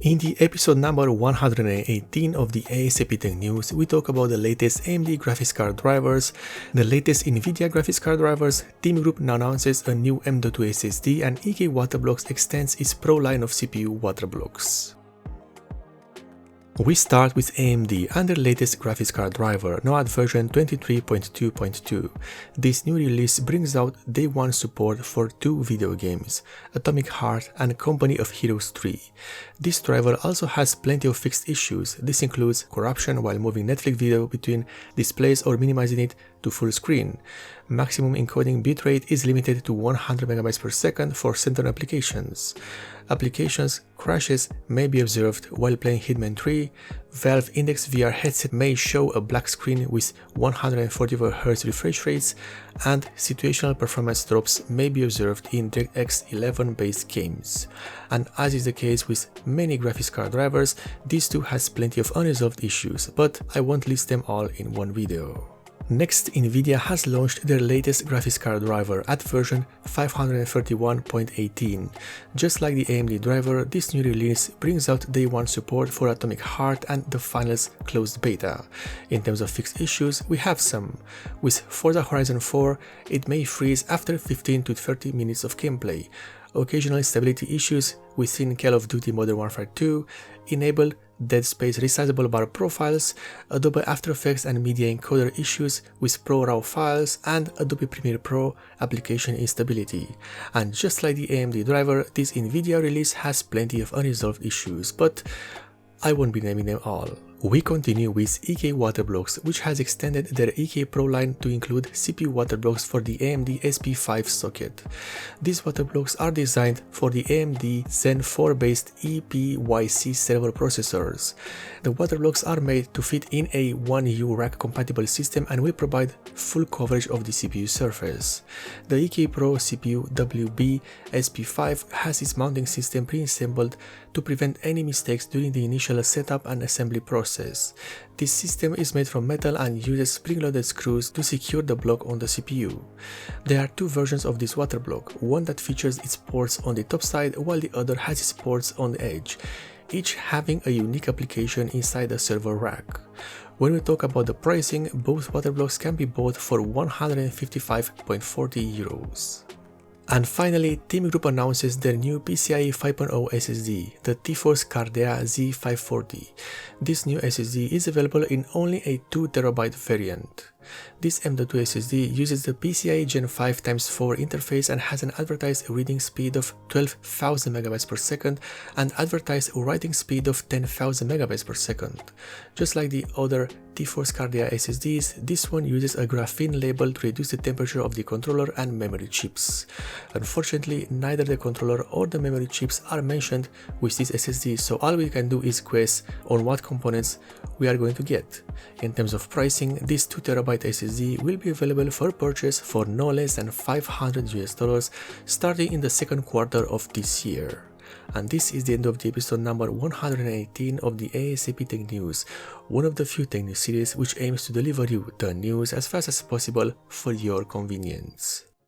In the episode number 118 of the A.S.A.P Tech News, we talk about the latest AMD graphics card drivers, the latest NVIDIA graphics card drivers, TeamGroup now announces a new M.2 SSD, and EK Waterblocks extends its Pro line of CPU waterblocks. We start with AMD and their latest graphics card driver, now at version 23.2.2. This new release brings out day one support for two video games, Atomic Heart and Company of Heroes 3. This driver also has plenty of fixed issues. This includes corruption while moving Netflix video between displays or minimizing it to full screen. Maximum encoding bitrate is limited to 100 MB per second for certain applications. Applications crashes may be observed while playing Hitman 3. Valve Index VR headset may show a black screen with 144 Hz refresh rates, and situational performance drops may be observed in DirectX 11 based games. And as is the case with many graphics card drivers, this too has plenty of unresolved issues, but I won't list them all in one video. Next, NVIDIA has launched their latest graphics card driver at version 531.18. Just like the AMD driver, this new release brings out day one support for Atomic Heart and the Finals closed beta. In terms of fixed issues, we have some. With Forza Horizon 4, it may freeze after 15 to 30 minutes of gameplay. Occasional stability issues within Call of Duty Modern Warfare 2, enable Dead Space resizable bar profiles, Adobe After Effects and media encoder issues with Pro RAW files, and Adobe Premiere Pro application instability. And just like the AMD driver, this NVIDIA release has plenty of unresolved issues, but I won't be naming them all. We continue with EK Waterblocks, which has extended their EK Pro line to include CPU waterblocks for the AMD SP5 socket. These waterblocks are designed for the AMD Zen 4 based EPYC server processors. The waterblocks are made to fit in a 1U rack compatible system and will provide full coverage of the CPU surface. The EK Pro CPU WB SP5 has its mounting system pre-assembled to prevent any mistakes during the initial setup and assembly process. This system is made from metal and uses spring-loaded screws to secure the block on the CPU. There are two versions of this water block, one that features its ports on the top side while the other has its ports on the edge, each having a unique application inside the server rack. When we talk about the pricing, both water blocks can be bought for 155.40 euros. And finally, TeamGroup announces their new PCIe 5.0 SSD, the T-Force Cardea Z540. This new SSD is available in only a 2TB variant. This M.2 SSD uses the PCIe Gen 5x4 interface and has an advertised reading speed of 12,000 MB per second and advertised writing speed of 10,000 MB per second. Just like the other T-Force Cardea SSDs, this one uses a graphene label to reduce the temperature of the controller and memory chips. Unfortunately, neither the controller or the memory chips are mentioned with this SSD, so all we can do is guess on what components we are going to get. In terms of pricing, this 2TB SSD will be available for purchase for no less than $500 starting in the second quarter of this year. And this is the end of the episode number 118 of the A.S.A.P Tech News, one of the few tech news series which aims to deliver you the news as fast as possible for your convenience.